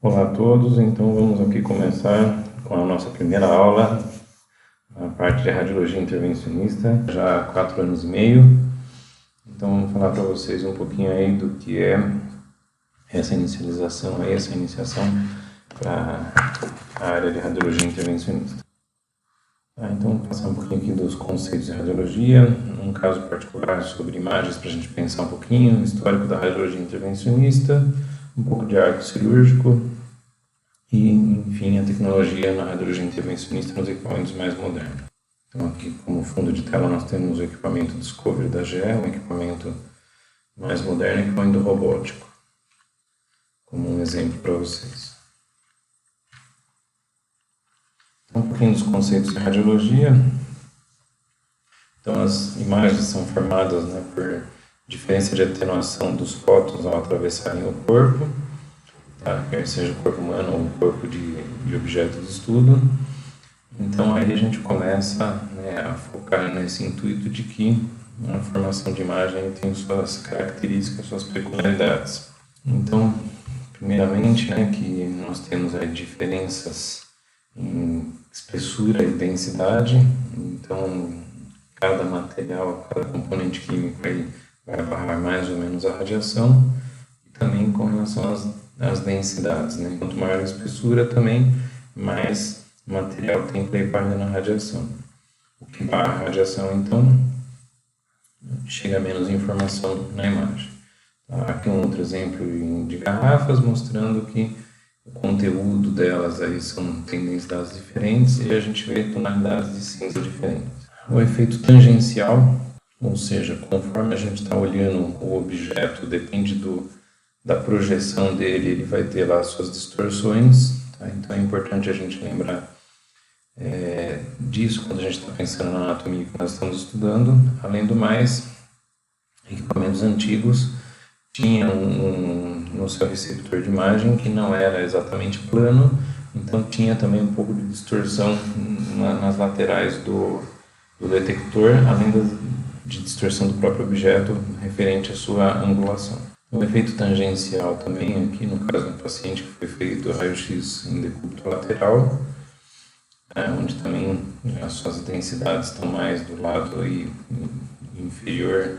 Olá a todos, então vamos aqui começar com a nossa primeira aula, a parte de radiologia intervencionista, já há 4 anos e meio. Então vamos falar para vocês um pouquinho aí do que é essa iniciação para a área de radiologia intervencionista. Então vamos passar um pouquinho aqui dos conceitos de radiologia, um caso particular sobre imagens para a gente pensar um pouquinho, histórico da radiologia intervencionista, um pouco de arco cirúrgico e, enfim, a tecnologia na radiologia intervencionista nos equipamentos mais modernos. Então aqui como fundo de tela nós temos o equipamento Discovery da GE, um equipamento mais moderno, equipamento robótico, como um exemplo para vocês. Um pouquinho dos conceitos de radiologia. Então as imagens são formadas por diferença de atenuação dos fótons ao atravessarem o corpo, tá? Quer seja o corpo humano ou o corpo de objeto de estudo. Então aí a gente começa a focar nesse intuito de que a formação de imagem tem suas características, suas peculiaridades. Então, primeiramente, que nós temos aí diferenças em espessura e densidade. Então, cada material, cada componente químico aí vai barrar mais ou menos a radiação, e também com relação às densidades, Quanto maior a espessura também, mais material tem para ir barrando a radiação. O que barra a radiação, então, chega a menos informação na imagem. Aqui um outro exemplo de garrafas mostrando que o conteúdo delas aí tem densidades diferentes e a gente vê tonalidades de cinza diferentes. O efeito tangencial, ou seja, conforme a gente está olhando o objeto, depende da projeção dele, ele vai ter lá suas distorções. Então é importante a gente lembrar disso quando a gente está pensando na anatomia que nós estamos estudando. Além do mais, equipamentos antigos tinham no seu receptor de imagem que não era exatamente plano, então tinha também um pouco de distorção nas laterais do detector, além de distorção do próprio objeto referente à sua angulação. O efeito tangencial também, aqui no caso do paciente que foi feito raio-x em decúbito lateral, onde também as suas densidades estão mais do lado inferior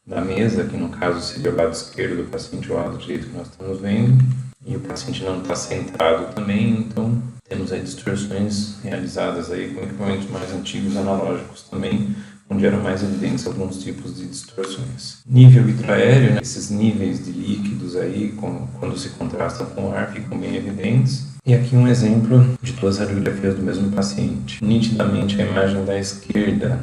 da mesa, que no caso seria o lado esquerdo do paciente, o lado direito que nós estamos vendo, e o paciente não está centrado também, então temos aí distorções realizadas aí com equipamentos mais antigos, analógicos também, onde eram mais evidentes alguns tipos de distorções. Nível hidroaéreo, esses níveis de líquidos aí, quando se contrastam com o ar, ficam bem evidentes. E aqui um exemplo de 2 radiografias do mesmo paciente. Nitidamente a imagem da esquerda,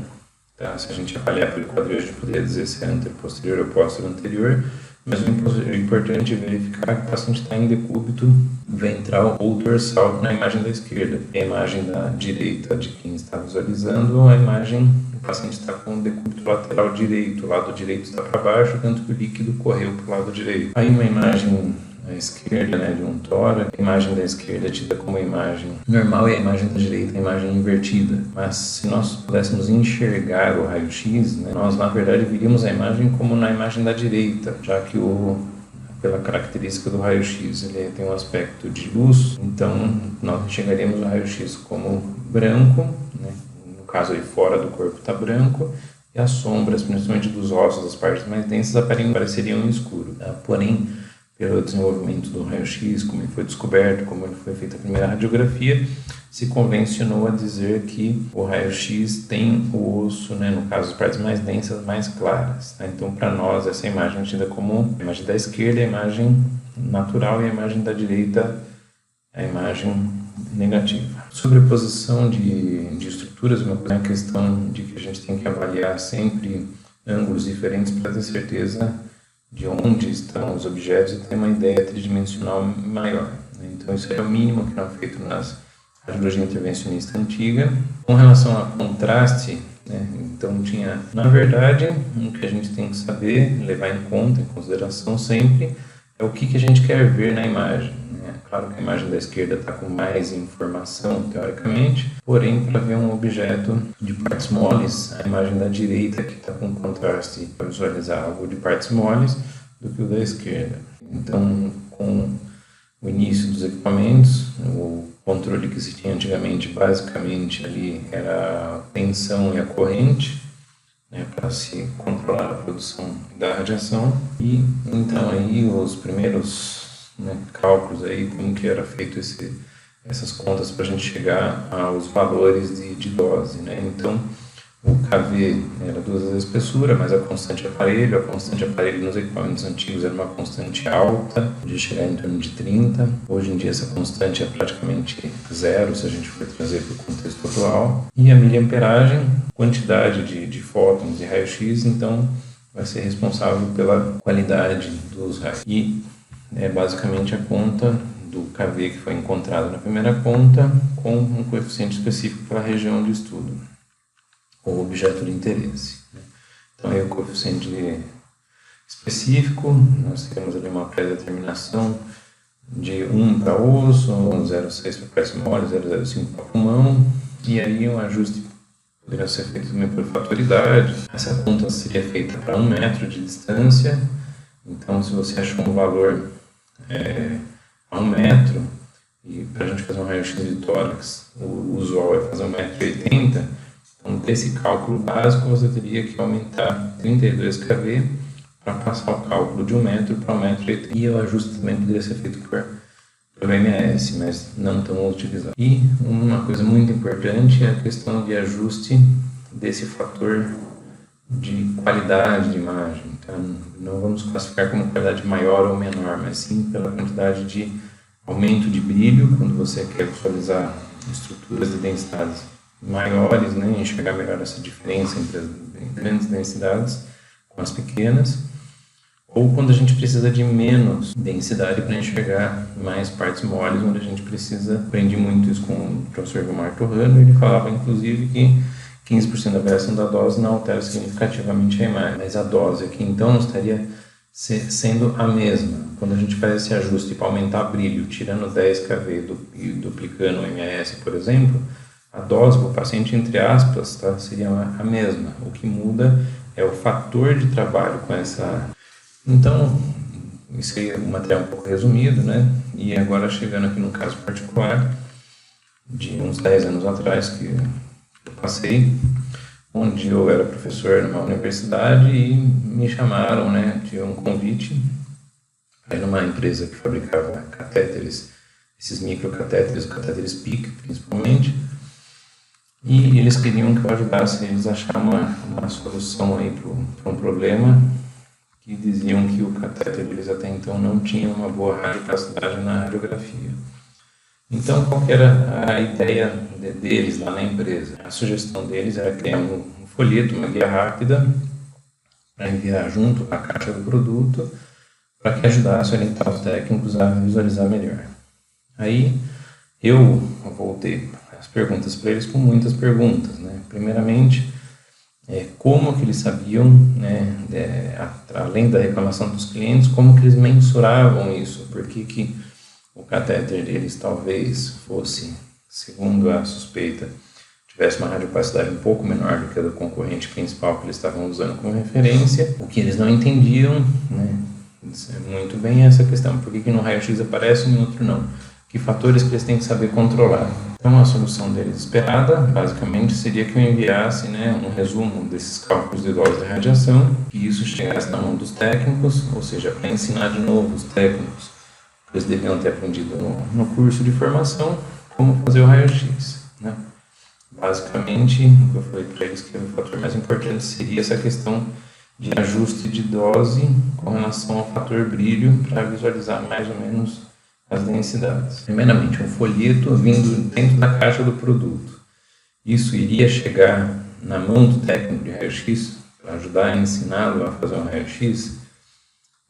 se a gente avaliar pelo quadril, a gente poderia dizer se é anterior ou posterior anterior, mas o importante é verificar que o paciente está em decúbito ventral ou dorsal na imagem da esquerda. A imagem da direita de quem está visualizando, o paciente está com o decúbito lateral direito, o lado direito está para baixo, tanto que o líquido correu para o lado direito. Aí uma imagem à esquerda, de um tórax, a imagem da esquerda é tida como a imagem normal e a imagem da direita a imagem invertida. Mas se nós pudéssemos enxergar o raio-x, nós na verdade viríamos a imagem como na imagem da direita, já que pela característica do raio-x ele tem um aspecto de luz, então nós enxergaríamos o raio-x como branco, no caso aí fora do corpo está branco, e as sombras, principalmente dos ossos, as partes mais densas, apareceriam no escuro. Porém, pelo desenvolvimento do raio-x, como ele foi descoberto, como ele foi feita a primeira radiografia, se convencionou a dizer que o raio-x tem o osso, no caso as partes mais densas, mais claras. Então, para nós, essa imagem é tida como a imagem da esquerda, a imagem natural, e a imagem da direita, a imagem negativa. Sobreposição de estruturas é uma questão de que a gente tem que avaliar sempre ângulos diferentes para ter certeza de onde estão os objetos e ter uma ideia tridimensional maior. Então isso é o mínimo que era feito nas radiologia intervencionista antiga. Com relação a contraste, então tinha, na verdade, o que a gente tem que saber, levar em conta, em consideração sempre, é o que a gente quer ver na imagem. Claro que a imagem da esquerda está com mais informação, teoricamente, porém, para ver um objeto de partes moles, a imagem da direita que está com contraste para visualizar algo de partes moles do que o da esquerda. Então, com o início dos equipamentos. O controle que se tinha antigamente, basicamente, ali era a tensão e a corrente, né, para se controlar a produção da radiação. E então aí os primeiros, né, cálculos aí, como que era feito essas contas para a gente chegar aos valores de dose, né? Então o KV era 2 vezes a espessura, mas a constante aparelho nos equipamentos antigos era uma constante alta, podia chegar em torno de 30. Hoje em dia essa constante é praticamente zero, se a gente for trazer para o contexto atual. E a miliamperagem, quantidade de fótons e raio-x, então vai ser responsável pela qualidade dos raios. E é basicamente a conta do KV que foi encontrado na primeira conta, com um coeficiente específico para a região de estudo, ou objeto de interesse. Então, aí o coeficiente específico, nós temos ali uma pré-determinação de 1 para osso, 0,6 para pressão mole, 0,05 para pulmão, e aí um ajuste poderia ser feito também por fatoridade. Essa conta seria feita para 1 metro de distância, então se você achou um valor a 1 metro, e para a gente fazer um raio-x de tórax, o usual é fazer 1,80 m, então desse cálculo básico você teria que aumentar 32 kV para passar o cálculo de 1 metro para 1,80 m. E o ajuste também poderia ser feito pelo MAS, mas não tão utilizado. E uma coisa muito importante é a questão de ajuste desse fator de qualidade de imagem. Então, não vamos classificar como qualidade maior ou menor, mas sim pela quantidade de aumento de brilho, quando você quer visualizar estruturas de densidades maiores, né, enxergar melhor essa diferença entre as grandes densidades com as pequenas, ou quando a gente precisa de menos densidade para enxergar mais partes moles, onde a gente precisa. Aprendi muito isso com o professor Gilmar Torrano, ele falava inclusive que 15% da variação da dose não altera significativamente a imagem, mas a dose aqui então estaria sendo a mesma. Quando a gente faz esse ajuste para aumentar brilho, tirando 10 kV e duplicando o MAS, por exemplo, a dose para o paciente, entre aspas, tá, seria a mesma. O que muda é o fator de trabalho com essa. Então, isso aí é um material um pouco resumido, né? E agora chegando aqui no caso particular, de uns 10 anos atrás, que eu passei, onde eu era professor numa universidade e me chamaram, né, de um convite. Era uma empresa que fabricava catéteres, esses microcatéteres, catéteres PIC principalmente, e eles queriam que eu ajudasse eles a achar uma solução aí para um problema, que diziam que o catéter deles até então não tinha uma boa radiocapacidade na radiografia. Então, qual que era a ideia deles lá na empresa? A sugestão deles era criar um folheto, uma guia rápida, para enviar junto com a caixa do produto, para que ajudasse a orientar os técnicos a visualizar melhor. Aí, eu voltei as perguntas para eles com muitas perguntas, né? Primeiramente, como que eles sabiam, né, além da reclamação dos clientes, como que eles mensuravam isso? Por que o catéter deles talvez fosse, segundo a suspeita, tivesse uma radiopacidade um pouco menor do que a do concorrente principal que eles estavam usando como referência? O que eles não entendiam, né, muito bem essa questão. Por que no raio-x aparece e no outro não? Que fatores que eles têm que saber controlar? Então, a solução deles esperada, basicamente, seria que eu enviasse, né, um resumo desses cálculos de dose de radiação, que isso chegasse na mão dos técnicos, ou seja, para ensinar de novo os técnicos, que eles deviam ter aprendido no curso de formação, como fazer o raio-x, né? Basicamente, o que eu falei para eles que o fator mais importante seria essa questão de ajuste de dose com relação ao fator brilho, para visualizar mais ou menos as densidades. Primeiramente, um folheto vindo dentro da caixa do produto. Isso iria chegar na mão do técnico de raio-x para ajudar a ensiná-lo a fazer um raio-x?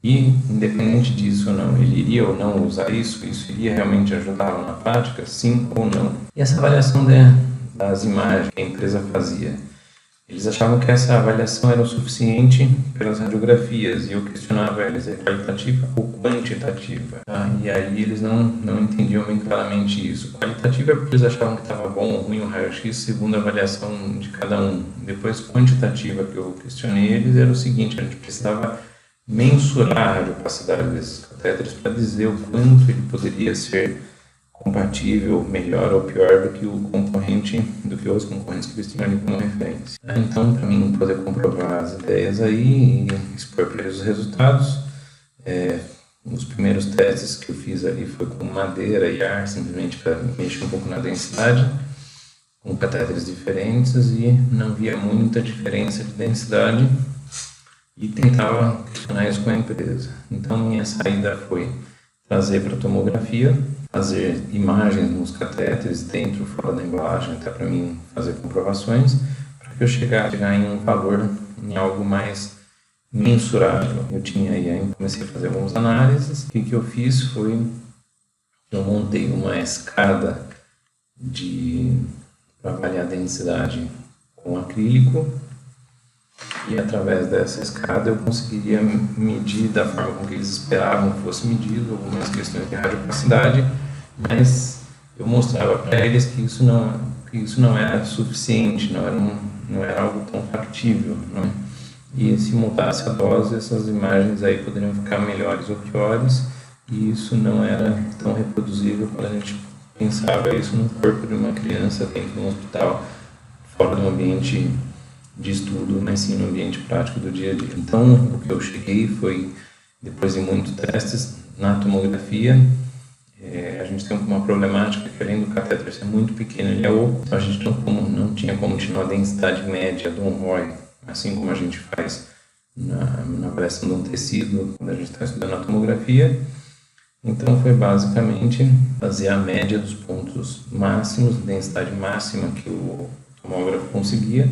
E, independente disso ou não, ele iria ou não usar isso iria realmente ajudá-lo na prática, sim ou não? E essa avaliação das imagens que a empresa fazia, eles achavam que essa avaliação era o suficiente pelas radiografias, e eu questionava eles, é qualitativa ou quantitativa? E aí eles não entendiam bem claramente isso. Qualitativa é porque eles achavam que estava bom ou ruim o raio-x segundo a avaliação de cada um. Depois, quantitativa, que eu questionei eles, era o seguinte: a gente precisava mensurar a radiopacidade desses catéteres para dizer o quanto ele poderia ser compatível, melhor ou pior do que os concorrentes que eles tinham ali como referência. Então, para mim poder comprovar as ideias aí e expor para eles os resultados, os primeiros testes que eu fiz ali foi com madeira e ar, simplesmente para mexer um pouco na densidade, com catéteres diferentes, e não via muita diferença de densidade e tentava questionar isso com a empresa. Então, minha saída foi trazer para a tomografia, fazer imagens nos catéteres dentro e fora da embalagem, até para mim fazer comprovações, para que eu chegasse em um valor, em algo mais mensurável. Eu tinha aí, comecei a fazer algumas análises. O que eu fiz foi, eu montei uma escada para avaliar a densidade com acrílico, e através dessa escada eu conseguiria medir da forma como eles esperavam que fosse medido algumas questões de radiopacidade, mas eu mostrava para eles que isso não era suficiente, não era algo tão factível, né? E se mudasse a dose, essas imagens aí poderiam ficar melhores ou piores, e isso não era tão reproduzível quando a gente pensava isso no corpo de uma criança dentro de um hospital, fora do ambiente de estudo, mas sim no ambiente prático do dia a dia. Então, o que eu cheguei foi, depois de muitos testes, na tomografia, a gente tem uma problemática que, além do catéter ser muito pequeno, ele é oco, então a gente não tinha como tirar a densidade média do ROI, assim como a gente faz na avaliação de um tecido, quando a gente está estudando a tomografia. Então, foi basicamente fazer a média dos pontos máximos, densidade máxima que o tomógrafo conseguia,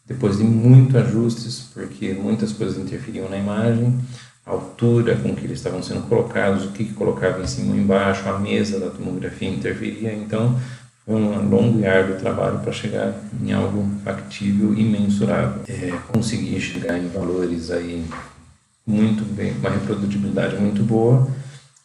depois de muitos ajustes, porque muitas coisas interferiam na imagem, a altura com que eles estavam sendo colocados, o que colocava em cima ou embaixo, a mesa da tomografia interferia. Então, foi um longo e árduo trabalho para chegar em algo factível e mensurável. Consegui chegar em valores aí muito bem, com uma reprodutibilidade muito boa,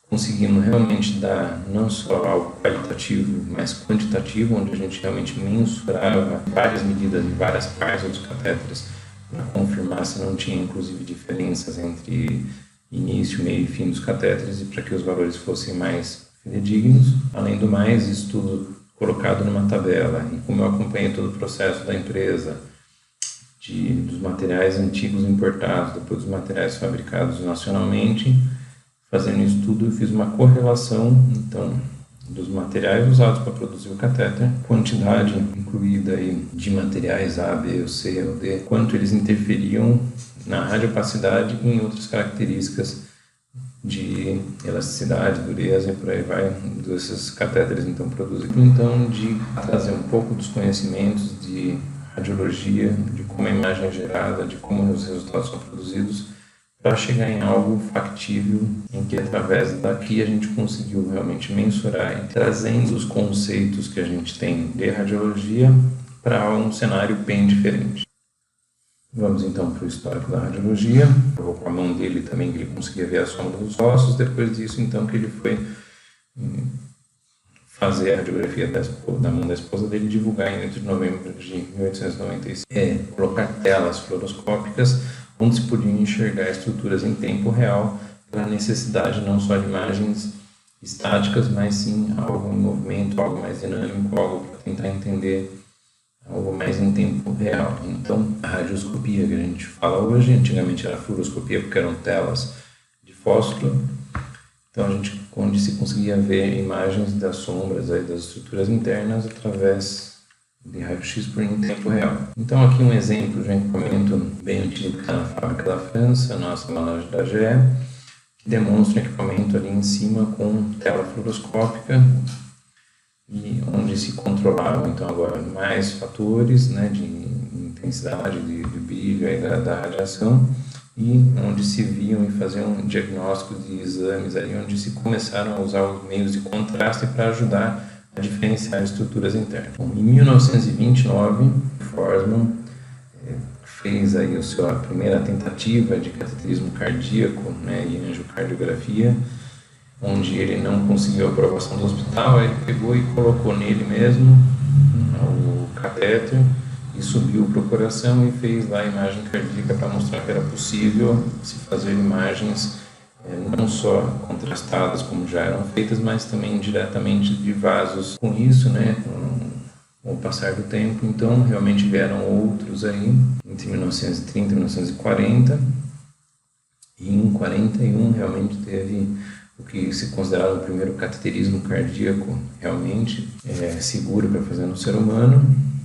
conseguindo realmente dar não só algo qualitativo, mas quantitativo, onde a gente realmente mensurava várias medidas de várias partes dos catéteres para confirmar se não tinha, inclusive, diferenças entre início, meio e fim dos catéteres, e para que os valores fossem mais fidedignos. Além do mais, isso tudo colocado numa tabela, e como eu acompanhei todo o processo da empresa, dos materiais antigos importados, depois dos materiais fabricados nacionalmente, fazendo isso tudo, eu fiz uma correlação, então, dos materiais usados para produzir o catéter, quantidade incluída aí de materiais A, B, ou C ou D, quanto eles interferiam na radiopacidade e em outras características de elasticidade, dureza e por aí vai, desses catéteres então produzidos. Então, de trazer um pouco dos conhecimentos de radiologia, de como a imagem é gerada, de como os resultados são produzidos, para chegar em algo factível, em que através daqui a gente conseguiu realmente mensurar, e trazendo os conceitos que a gente tem de radiologia para um cenário bem diferente. Vamos então para o histórico da radiologia. Eu vou com a mão dele também, que ele conseguia ver a sombra dos ossos. Depois disso, então, que ele foi fazer a radiografia da mão da esposa dele, divulgar em 8 de novembro de 1896. Colocar telas fluoroscópicas onde se podiam enxergar estruturas em tempo real, pela necessidade não só de imagens estáticas, mas sim algo em movimento, algo mais dinâmico, algo para tentar entender algo mais em tempo real. Então, a radioscopia que a gente fala hoje, antigamente era fluoroscopia porque eram telas de fósforo, então onde se conseguia ver imagens das sombras aí, das estruturas internas através de raio-x em tempo real. Então aqui um exemplo de um equipamento bem antigo que está na fábrica da França, a nossa embalagem da GE, que demonstra um equipamento ali em cima com tela fluoroscópica, e onde se controlavam então agora mais fatores, né, de intensidade, de brilho aí da radiação, e onde se viam e faziam diagnósticos de exames ali, onde se começaram a usar os meios de contraste para ajudar a diferenciar estruturas internas. Bom, em 1929, Forsman fez aí a primeira tentativa de cateterismo cardíaco, né, e angiocardiografia, onde ele não conseguiu a aprovação do hospital, ele pegou e colocou nele mesmo o catéter, e subiu para o coração e fez lá a imagem cardíaca para mostrar que era possível se fazer imagens não só contrastadas como já eram feitas, mas também diretamente de vasos. Com isso, né, com o passar do tempo, então realmente vieram outros aí, entre 1930 e 1940, e em 41 realmente teve o que se considerava o primeiro cateterismo cardíaco realmente seguro para fazer no ser humano,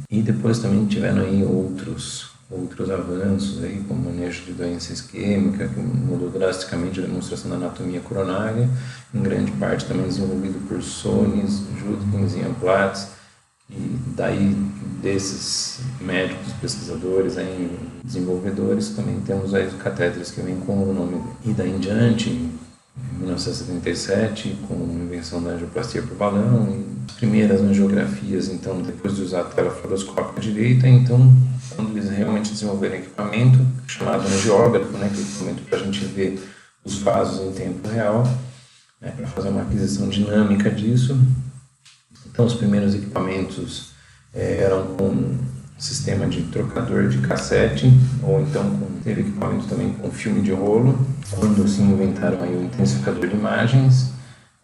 e depois também tiveram aí outros avanços aí, como o manejo de doença isquêmica, que mudou drasticamente a demonstração da anatomia coronária, em grande parte também desenvolvido por Sonis, Judkins e Amplatz, e daí desses médicos, pesquisadores, aí, desenvolvedores, também temos aí os catéteres que vêm com o nome dele. E daí em diante, em 1977, com a invenção da angioplastia por balão, e as primeiras angiografias, então, depois de usar a tela fluoroscópica direita, então, quando eles realmente desenvolveram equipamento, chamado angiógrafo, né, que é equipamento para a gente ver os vasos em tempo real, né, para fazer uma aquisição dinâmica disso. Então, os primeiros equipamentos eram com sistema de trocador de cassete, ou então teve equipamento também com filme de rolo, quando se inventaram aí o intensificador de imagens,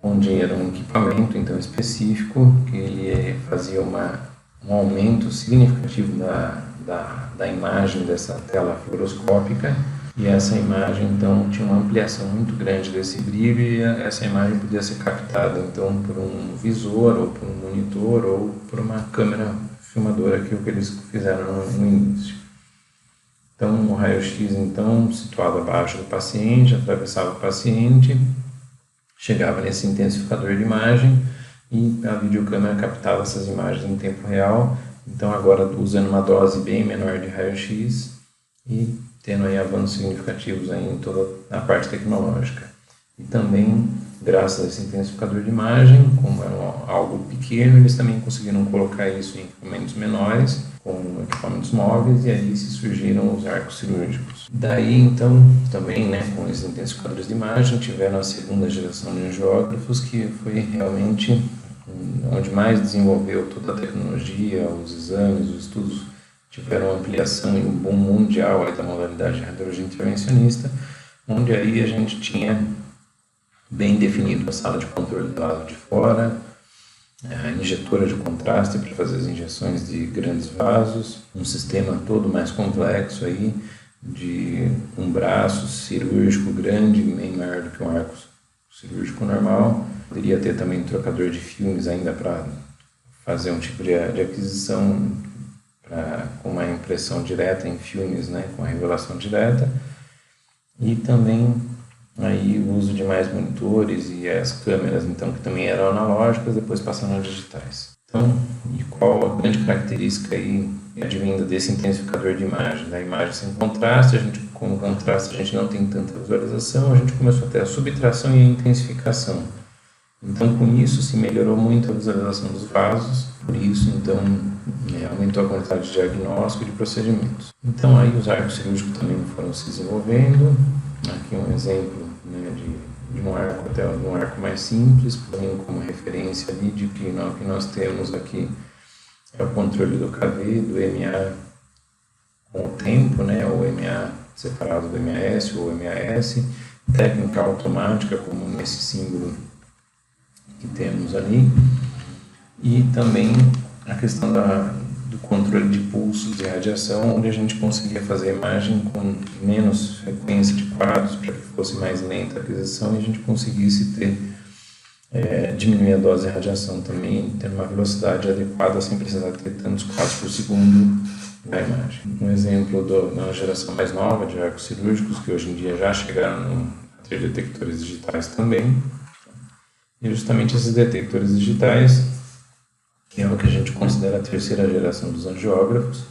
onde era um equipamento então específico que ele fazia um aumento significativo da imagem dessa tela fluoroscópica, e essa imagem então tinha uma ampliação muito grande desse brilho, e essa imagem podia ser captada então por um visor, ou por um monitor, ou por uma câmera filmadora, que é o que eles fizeram no início. Então o raio-x então situado abaixo do paciente, atravessava o paciente, chegava nesse intensificador de imagem e a videocâmera captava essas imagens em tempo real, então agora usando uma dose bem menor de raio-x e tendo aí avanços significativos aí em toda a parte tecnológica. E também, graças a esse intensificador de imagem, como é algo pequeno, eles também conseguiram colocar isso em equipamentos menores, com equipamentos móveis, e aí se surgiram os arcos cirúrgicos. Daí, então, também, né, com esses intensificadores de imagem, tiveram a segunda geração de angiógrafos, que foi realmente onde mais desenvolveu toda a tecnologia, os exames, os estudos tiveram ampliação e um boom mundial aí da modalidade de radiologia intervencionista, onde aí a gente tinha bem definido a sala de controle do lado de fora, a injetora de contraste para fazer as injeções de grandes vasos, um sistema todo mais complexo aí, de um braço cirúrgico grande, bem maior do que um arco cirúrgico normal. Poderia ter também trocador de filmes ainda para fazer um tipo de aquisição com uma impressão direta em filmes, né, com a revelação direta, e também aí o uso de mais monitores e as câmeras, então, que também eram analógicas, depois passaram a digitais. Então, e qual a grande característica aí advinda desse intensificador de imagem? Da imagem sem contraste, com contraste a gente não tem tanta visualização, a gente começou a ter a subtração e a intensificação. Então, com isso, se melhorou muito a visualização dos vasos, por isso, então, aumentou a quantidade de diagnóstico e de procedimentos. Então, aí os arcos cirúrgicos também foram se desenvolvendo. Aqui um exemplo, né, de um arco, até um arco mais simples, como referência ali de que o que nós temos aqui é o controle do KV, do MA com o tempo, né, o MA separado do MAS ou MAS, técnica automática, como nesse símbolo que temos ali, e também a questão do controle de pulsos de radiação, onde a gente conseguia fazer a imagem com menos frequência de quadros para que fosse mais lenta a aquisição e a gente conseguisse diminuir a dose de radiação também, tendo uma velocidade adequada sem precisar ter tantos quadros por segundo da imagem. Um exemplo da geração mais nova de arcos cirúrgicos, que hoje em dia já chegaram a ter detectores digitais também, e justamente esses detectores digitais, que é o que a gente considera a terceira geração dos angiógrafos,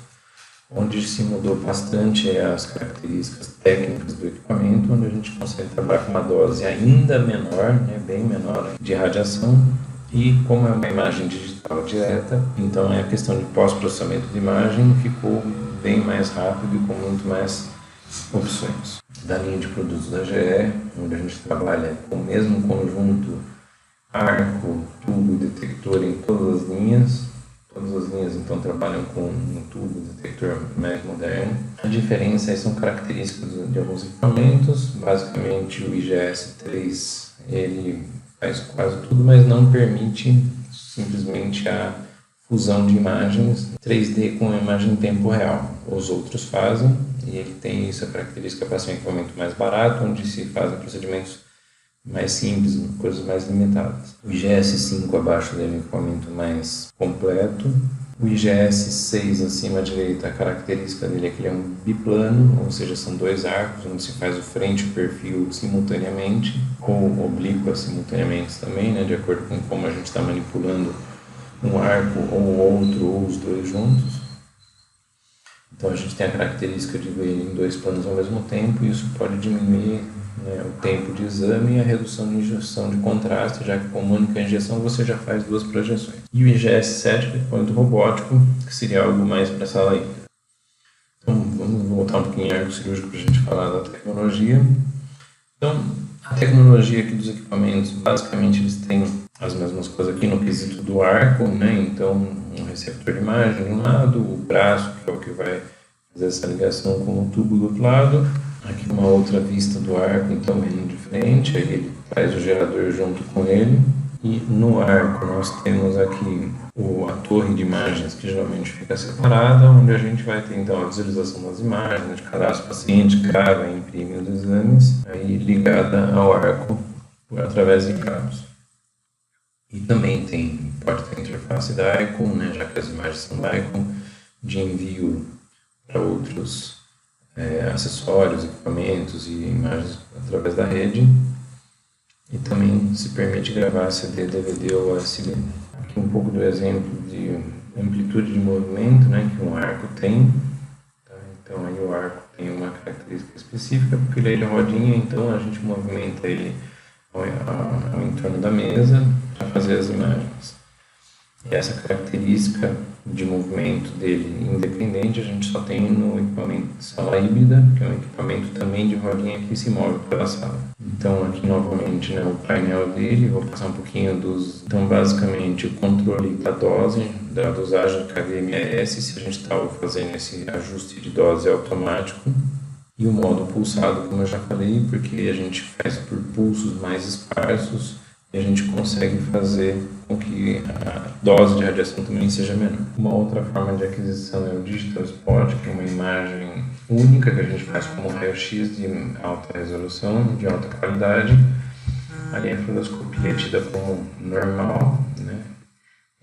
onde se mudou bastante as características técnicas do equipamento, onde a gente consegue trabalhar com uma dose ainda menor, né, bem menor, de radiação, e como é uma imagem digital direta, então a questão de pós-processamento de imagem ficou bem mais rápido e com muito mais opções. Da linha de produtos da GE, onde a gente trabalha com o mesmo conjunto arco, tubo e detector em todas as linhas então trabalham com um tubo, detector receptor mais moderno. A diferença são características de alguns equipamentos. Basicamente o IGS-3 ele faz quase tudo, mas não permite simplesmente a fusão de imagens 3D com a imagem em tempo real. Os outros fazem, e ele tem essa característica para ser um equipamento mais barato, onde se fazem procedimentos mais simples, coisas mais limitadas. O IGS-5 abaixo dele é um equipamento mais completo. O IGS-6 acima à direita, a característica dele é que ele é um biplano, ou seja, são dois arcos, onde se faz o frente e o perfil simultaneamente, ou oblíqua simultaneamente também, né, de acordo com como a gente está manipulando um arco ou outro, ou os dois juntos. Então a gente tem a característica de ver ele em dois planos ao mesmo tempo, e isso pode diminuir, né, o tempo de exame e a redução de injeção de contraste, já que com uma única injeção você já faz duas projeções. E o IGS-7, que é o equipamento robótico, que seria algo mais para essa lei. Então vamos voltar um pouquinho em arco cirúrgico para a gente falar da tecnologia. Então a tecnologia aqui dos equipamentos, basicamente eles têm as mesmas coisas aqui no quesito do arco, né? Então um receptor de imagem de um lado, o braço, que é o que vai fazer essa ligação com o tubo do outro lado. Aqui uma outra vista do arco, então bem diferente, aí ele faz o gerador junto com ele. E no arco nós temos aqui a torre de imagens, que geralmente fica separada, onde a gente vai ter então a visualização das imagens, de cadastro paciente, grava e imprime os exames, aí ligada ao arco através de cabos. E também pode ter interface da Icon, né, já que as imagens são da Icon, de envio para outros acessórios, equipamentos e imagens através da rede. E também se permite gravar CD, DVD ou USB. Aqui um pouco do exemplo de amplitude de movimento, né, que um arco tem. Tá? Então aí o arco tem uma característica específica, porque ele é rodinha, então a gente movimenta ele ao entorno da mesa para fazer as imagens. E essa característica de movimento dele independente a gente só tem no equipamento de sala híbrida, que é um equipamento também de rodinha que se move pela sala. Então aqui novamente, né, o painel dele, vou passar um pouquinho dos... Então basicamente o controle da dose, da dosagem de KVMS, se a gente está fazendo esse ajuste de dose automático. E o modo pulsado, como eu já falei, porque a gente faz por pulsos mais esparsos e a gente consegue fazer com que a dose de radiação também seja menor. Uma outra forma de aquisição é o Digital Spot, que é uma imagem única que a gente faz como raio-x de alta resolução, de alta qualidade. Ali a fluoroscopia é tida como normal, né?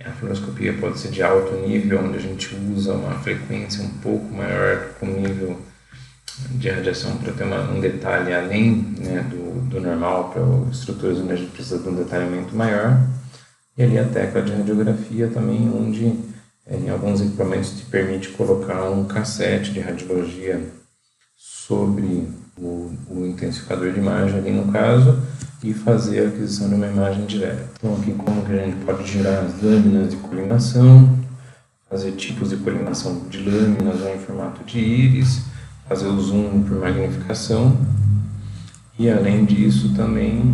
A fluoroscopia pode ser de alto nível, onde a gente usa uma frequência um pouco maior com o nível de radiação para ter um detalhe além, né, do normal, para estruturas onde a gente precisa de um detalhamento maior. E ali a tecla de radiografia também, onde em alguns equipamentos te permite colocar um cassete de radiologia sobre o intensificador de imagem ali no caso e fazer a aquisição de uma imagem direta. Então aqui como que a gente pode girar as lâminas de colimação, fazer tipos de colimação de lâminas ou em formato de íris, fazer o zoom por magnificação e além disso também,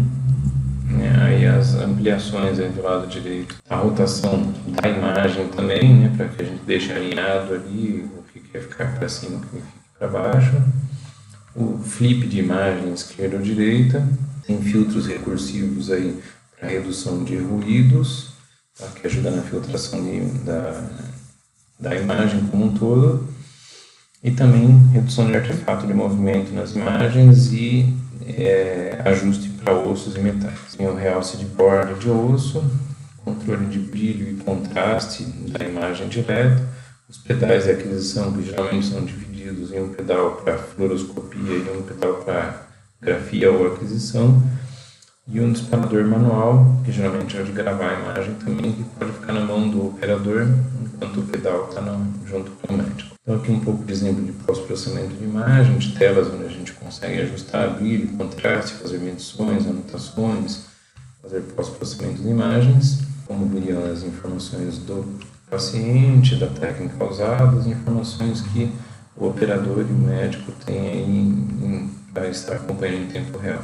né, aí as ampliações aí do lado direito, a rotação da imagem também, né, para que a gente deixe alinhado ali o que quer ficar para cima, o que fica para baixo, o flip de imagem esquerda ou direita, tem filtros recursivos aí para redução de ruídos, tá, que ajuda na filtração da imagem como um todo. E também redução de artefato de movimento nas imagens e ajuste para ossos e metais. Tem o realce de borda de osso, controle de brilho e contraste da imagem direta, os pedais de aquisição que geralmente são divididos em um pedal para fluoroscopia e um pedal para grafia ou aquisição, e um disparador manual, que geralmente é o de gravar a imagem também, que pode ficar na mão do operador enquanto o pedal está junto com o médico. Então aqui um pouco de exemplo de pós-processamento de imagem, de telas onde a gente consegue ajustar brilho, contraste, fazer medições, anotações, fazer pós-processamento de imagens, como viriam as informações do paciente, da técnica usada, as informações que o operador e o médico têm aí para estar acompanhando em tempo real.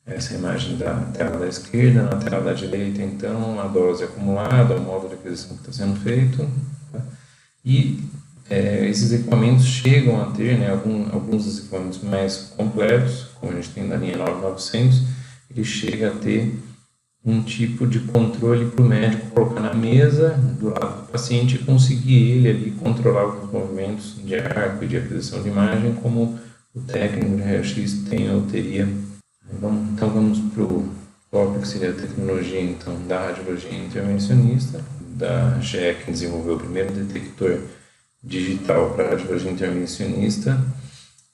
Essa é a imagem da tela da esquerda, na tela da direita, então, a dose acumulada, o modo de aquisição que está sendo feito. Tá? E Esses equipamentos chegam a ter, né, alguns dos equipamentos mais completos, como a gente tem na linha 9900, ele chega a ter um tipo de controle para o médico colocar na mesa do lado do paciente e conseguir ele ali controlar os movimentos de arco e de aquisição de imagem, como o técnico de raio-x tem ou teria. Então vamos para o tópico que seria a tecnologia então, da radiologia intervencionista, da GE, que desenvolveu o primeiro detector digital para radiologia intervencionista.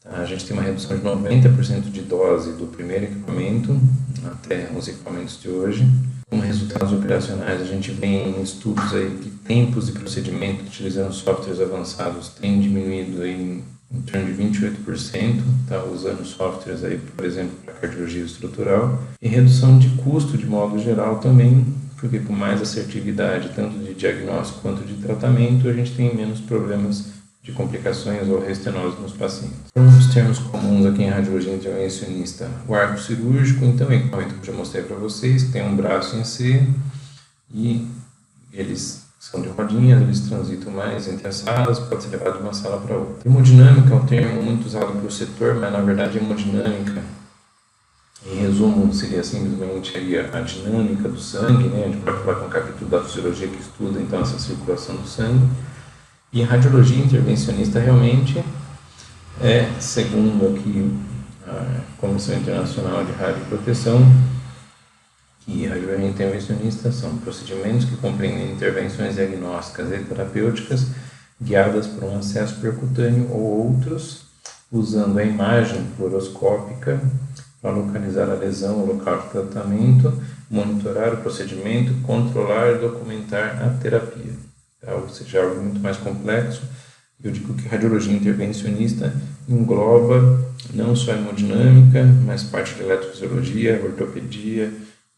A gente tem uma redução de 90% de dose do primeiro equipamento até os equipamentos de hoje. Como resultados operacionais, a gente vê em estudos aí que tempos de procedimento utilizando softwares avançados têm diminuído aí em torno de 28%, tá, usando softwares aí, por exemplo, para cardiologia estrutural, e redução de custo de modo geral também, porque com mais assertividade, tanto de diagnóstico quanto de tratamento, a gente tem menos problemas de complicações ou restenose nos pacientes. Um dos termos comuns aqui em radiologia intervencionista, o arco cirúrgico, então, é o equipamento que eu já mostrei para vocês, que tem um braço em C, e eles são de rodinhas, eles transitam mais entre as salas, pode ser levado de uma sala para outra. Hemodinâmica é um termo muito usado para o setor, mas na verdade hemodinâmica, em resumo, seria simplesmente a dinâmica do sangue, né? A gente pode falar com o capítulo da fisiologia que estuda então essa circulação do sangue. E a radiologia intervencionista realmente é, segundo aqui a Comissão Internacional de Radioproteção, que a radiologia intervencionista são procedimentos que compreendem intervenções diagnósticas e terapêuticas guiadas por um acesso percutâneo ou outros, usando a imagem fluoroscópica para localizar a lesão, o local de tratamento, monitorar o procedimento, controlar e documentar a terapia. Ou seja, algo muito mais complexo. Eu digo que radiologia intervencionista engloba não só a hemodinâmica, mas parte de eletrofisiologia, ortopedia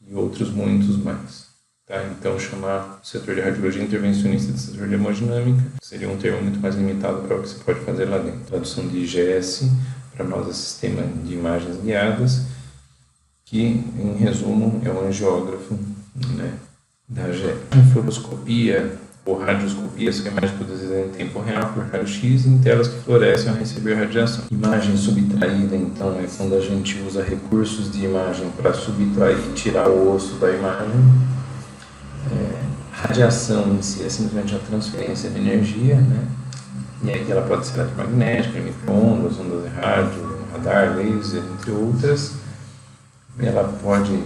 e outros muitos mais. Tá? Então, chamar o setor de radiologia intervencionista de setor de hemodinâmica seria um termo muito mais limitado para o que se pode fazer lá dentro. Tradução de IGS, para nós é Sistema de Imagens Guiadas, que, em resumo, é um angiógrafo, né, da GE. Fluoroscopia ou radioscopia são imagens produzidas em tempo real por raio-x em telas que fluorescem ao receber radiação. Imagem subtraída, então, é quando a gente usa recursos de imagem para subtrair e tirar o osso da imagem. Radiação em si é simplesmente a transferência de energia, né? E aí ela pode ser eletromagnética, micro-ondas, ondas de rádio, radar, laser, entre outras. Ela pode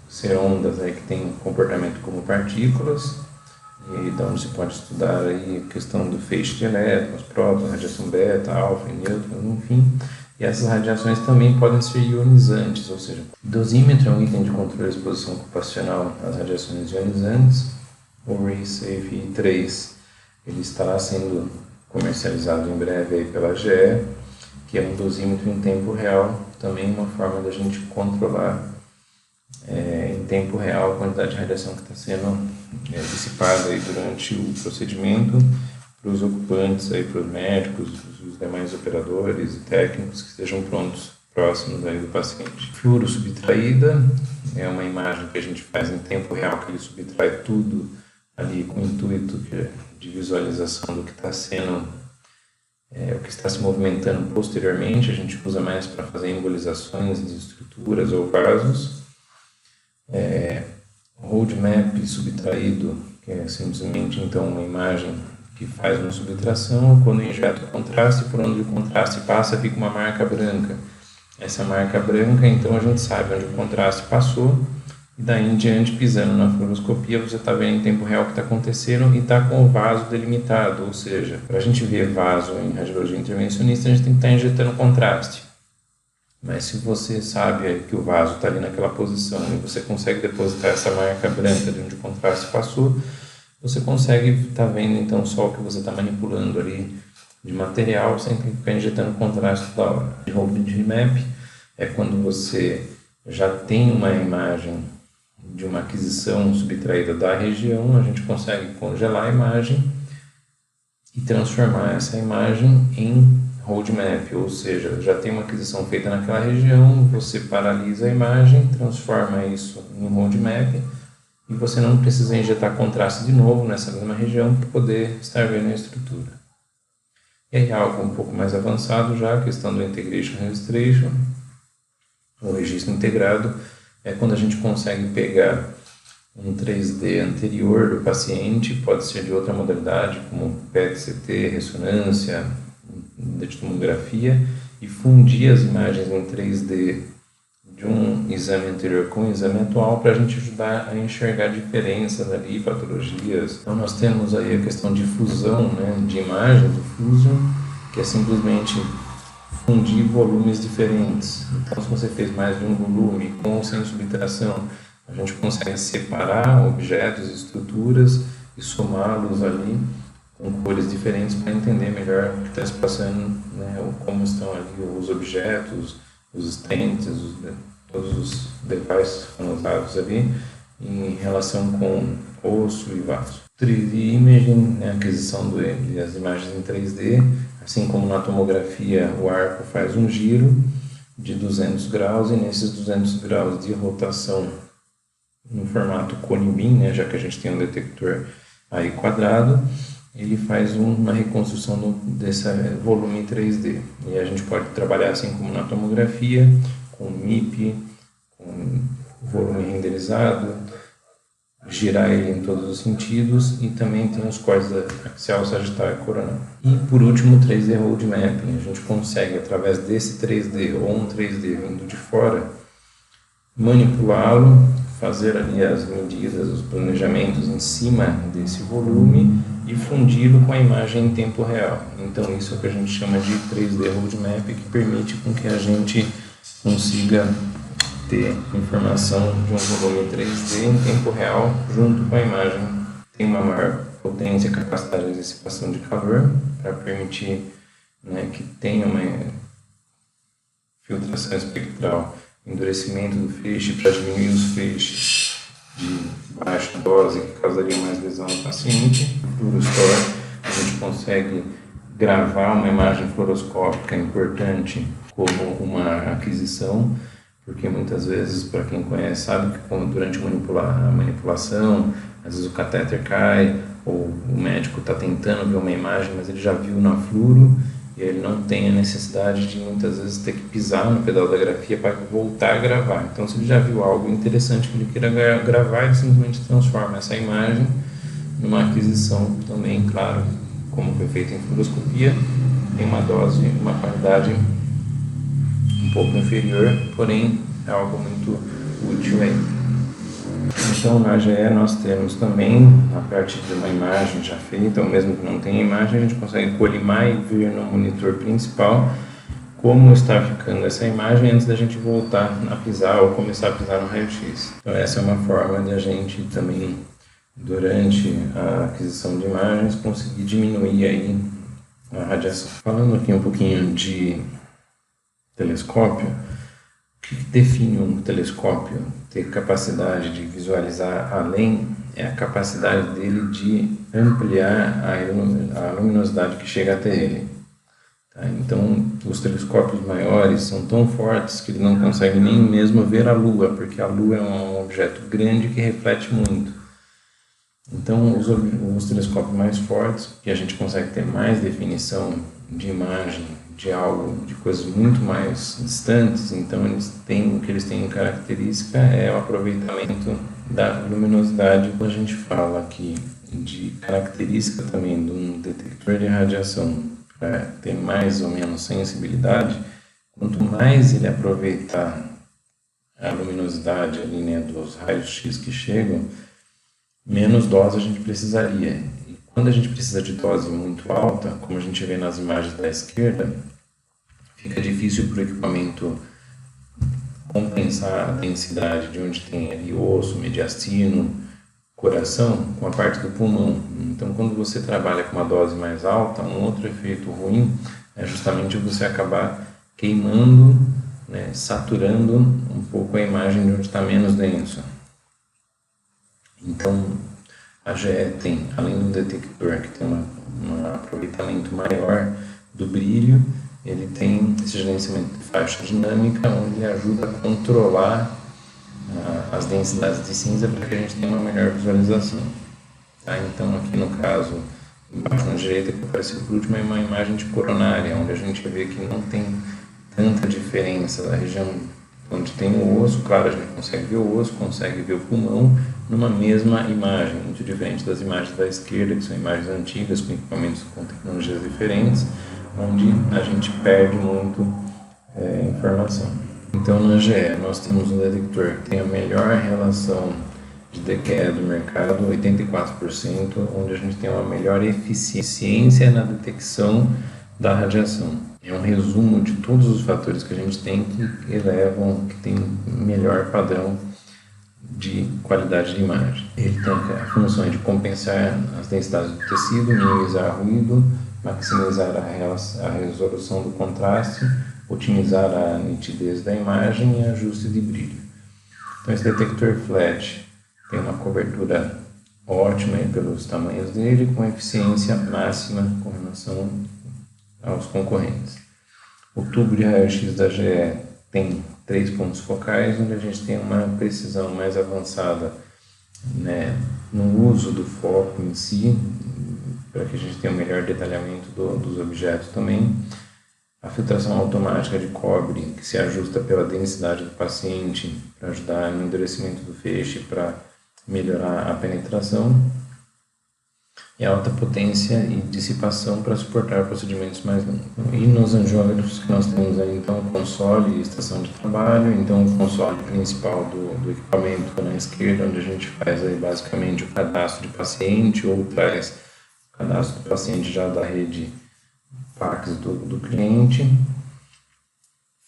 ser ondas aí que têm comportamento como partículas. Então se pode estudar aí a questão do feixe de elétrons, prótons, radiação beta, alfa e nêutrons, enfim. E essas radiações também podem ser ionizantes, ou seja, dosímetro é um item de controle de exposição ocupacional às radiações ionizantes. O RaySafe 3 ele estará sendo comercializado em breve aí pela GE, que é um dosímetro em tempo real, também uma forma da gente controlar em tempo real a quantidade de radiação que está sendo dissipada aí durante o procedimento para os ocupantes, aí, para os médicos, os demais operadores e técnicos que estejam prontos, próximos aí do paciente. Fluoro subtraída é uma imagem que a gente faz em tempo real, que ele subtrai tudo ali com o intuito de visualização do que está sendo, o que está se movimentando posteriormente. A gente usa mais para fazer embolizações de estruturas ou vasos. Roadmap subtraído, que é simplesmente então uma imagem que faz uma subtração. Quando injeta o contraste, por onde o contraste passa fica uma marca branca. Essa marca branca, então a gente sabe onde o contraste passou, e daí em diante, pisando na fluoroscopia, você está vendo em tempo real o que está acontecendo e está com o vaso delimitado. Ou seja, para a gente ver vaso em radiologia intervencionista, a gente tem que estar injetando contraste. Mas se você sabe que o vaso está ali naquela posição e você consegue depositar essa marca branca de onde o contraste passou, você consegue estar vendo então só o que você está manipulando ali de material sem ter que ficar injetando contraste toda hora. O roadmap é quando você já tem uma imagem de uma aquisição subtraída da região, a gente consegue congelar a imagem e transformar essa imagem em roadmap, ou seja, já tem uma aquisição feita naquela região, você paralisa a imagem, transforma isso em roadmap e você não precisa injetar contraste de novo nessa mesma região para poder estar vendo a estrutura. E aí algo um pouco mais avançado já, a questão do Integration Registration, o registro integrado, é quando a gente consegue pegar um 3D anterior do paciente, pode ser de outra modalidade, como PET-CT, ressonância, tomografia, e fundir as imagens em 3D de um exame anterior com o exame atual para a gente ajudar a enxergar diferenças ali, patologias. Então nós temos aí a questão de fusão, né, de imagens, do fusion, que é simplesmente fundir volumes diferentes. Então se você fez mais de um volume com ou sem subtração, a gente consegue separar objetos e estruturas e somá-los ali com cores diferentes para entender melhor o que está se passando, né, como estão ali os objetos, os stents, todos os devices que foram usados ali em relação com osso e vaso. 3D Imaging, né, a aquisição das imagens em 3D, assim como na tomografia o arco faz um giro de 200 graus e nesses 200 graus de rotação no formato cone beam, né, já que a gente tem um detector aí quadrado, ele faz uma reconstrução desse volume em 3D. E a gente pode trabalhar assim como na tomografia, com MIP, com volume renderizado, girar ele em todos os sentidos e também tem os cortes axial, sagital e coronal. E por último, o 3D Road Mapping. A gente consegue, através desse 3D ou um 3D vindo de fora, manipulá-lo, fazer ali as medidas, os planejamentos em cima desse volume e fundi-lo com a imagem em tempo real. Então isso é o que a gente chama de 3D Roadmap, que permite com que a gente consiga ter informação de um volume 3D em tempo real junto com a imagem. Tem uma maior potência e capacidade de dissipação de calor para permitir, né, que tenha uma filtração espectral, endurecimento do feixe para diminuir os feixes de baixa dose que causaria mais lesão no paciente. Fluoroscore, a gente consegue gravar uma imagem fluoroscópica importante como uma aquisição, porque muitas vezes, para quem conhece, sabe que durante a manipulação, às vezes o catéter cai, ou o médico está tentando ver uma imagem, mas ele já viu na fluoro, e ele não tem a necessidade de muitas vezes ter que pisar no pedal da grafia para voltar a gravar. Então, se ele já viu algo interessante que ele queira gravar, ele simplesmente transforma essa imagem numa aquisição também, claro, como foi feito em fluoroscopia, tem uma dose, uma qualidade um pouco inferior, porém é algo muito útil aí. Então, na AGE nós temos também, a partir de uma imagem já feita, ou mesmo que não tenha imagem, a gente consegue colimar e ver no monitor principal como está ficando essa imagem antes da gente voltar a pisar ou começar a pisar no raio-x. Então, essa é uma forma de a gente também, durante a aquisição de imagens, conseguir diminuir aí a radiação. Falando aqui um pouquinho de telescópio, o que define um telescópio ter capacidade de visualizar além é a capacidade dele de ampliar a luminosidade que chega até ele. Tá? Então, os telescópios maiores são tão fortes que ele não consegue nem mesmo ver a Lua, porque a Lua é um objeto grande que reflete muito. Então, os telescópios mais fortes, que a gente consegue ter mais definição de imagem, de algo, de coisas muito mais distantes, então o que eles têm em característica é o aproveitamento da luminosidade. Quando a gente fala aqui de característica também de um detector de radiação para ter mais ou menos sensibilidade, quanto mais ele aproveitar a luminosidade ali, né, dos raios-x que chegam, menos dose a gente precisaria. E quando a gente precisa de dose muito alta, como a gente vê nas imagens da esquerda, fica difícil para o equipamento compensar a densidade de onde tem ali osso, mediastino, coração, com a parte do pulmão. Então, quando você trabalha com uma dose mais alta, um outro efeito ruim é justamente você acabar queimando, né, saturando um pouco a imagem de onde está menos denso. Então, a GE tem, além do detector que tem um aproveitamento maior do brilho, ele tem esse gerenciamento de faixa dinâmica, onde ele ajuda a controlar as densidades de cinza para que a gente tenha uma melhor visualização. Tá? Então, aqui no caso embaixo na direita, que apareceu por último, é uma imagem de coronária, onde a gente vê que não tem tanta diferença da região onde tem o osso. Claro, a gente consegue ver o osso, consegue ver o pulmão numa mesma imagem, muito diferente das imagens da esquerda, que são imagens antigas, com equipamentos com tecnologias diferentes, onde a gente perde muito informação. Então, na GE, nós temos um detector que tem a melhor relação de DQE do mercado, 84%, onde a gente tem uma melhor eficiência na detecção da radiação. É um resumo de todos os fatores que a gente tem que elevam, que tem melhor padrão de qualidade de imagem. Ele tem a função de compensar as densidades do tecido, minimizar ruído, maximizar a resolução do contraste, otimizar a nitidez da imagem e ajuste de brilho. Então, esse detector flat tem uma cobertura ótima pelos tamanhos dele, com eficiência máxima com relação aos concorrentes. O tubo de raio-x da GE tem 3 pontos focais, onde a gente tem uma precisão mais avançada, né, no uso do foco em si, para que a gente tenha um melhor detalhamento dos objetos também. A filtração automática de cobre, que se ajusta pela densidade do paciente, para ajudar no endurecimento do feixe, para melhorar a penetração. E alta potência e dissipação para suportar procedimentos mais longos. E nos angiógrafos que nós temos aí, então, console e estação de trabalho. Então, o console principal do equipamento na esquerda, onde a gente faz aí basicamente o cadastro de paciente, ou traz o cadastro do paciente já da rede PACS do cliente,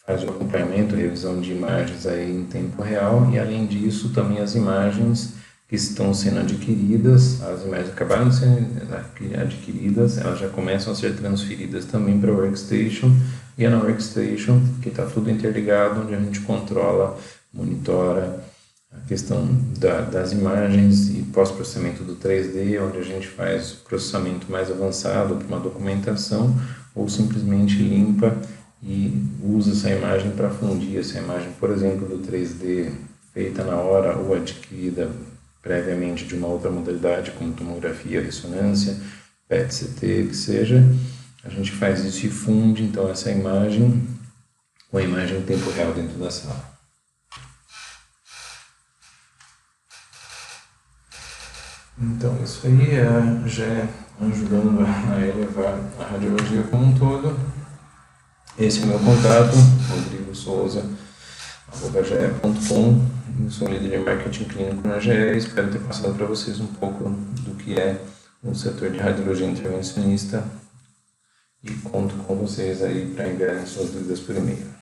faz o acompanhamento, revisão de imagens aí em tempo real, e além disso também as imagens que estão sendo adquiridas, as imagens acabaram de ser adquiridas, elas já começam a ser transferidas também para a Workstation, e é na Workstation que está tudo interligado, onde a gente controla, monitora a questão das imagens e pós-processamento do 3D, onde a gente faz o processamento mais avançado para uma documentação, ou simplesmente limpa e usa essa imagem para fundir essa imagem, por exemplo, do 3D feita na hora ou adquirida previamente de uma outra modalidade, como tomografia, ressonância, PET-CT, que seja. A gente faz isso e funde, então, essa imagem com a imagem em tempo real dentro da sala. Então, isso aí já é ajudando a elevar a radiologia como um todo. Esse é o meu contato, Rodrigo Souza, @ge.com. Eu sou líder de marketing clínico na GE e espero ter passado para vocês um pouco do que é o setor de radiologia intervencionista, e conto com vocês aí para enviarem suas dúvidas por e-mail.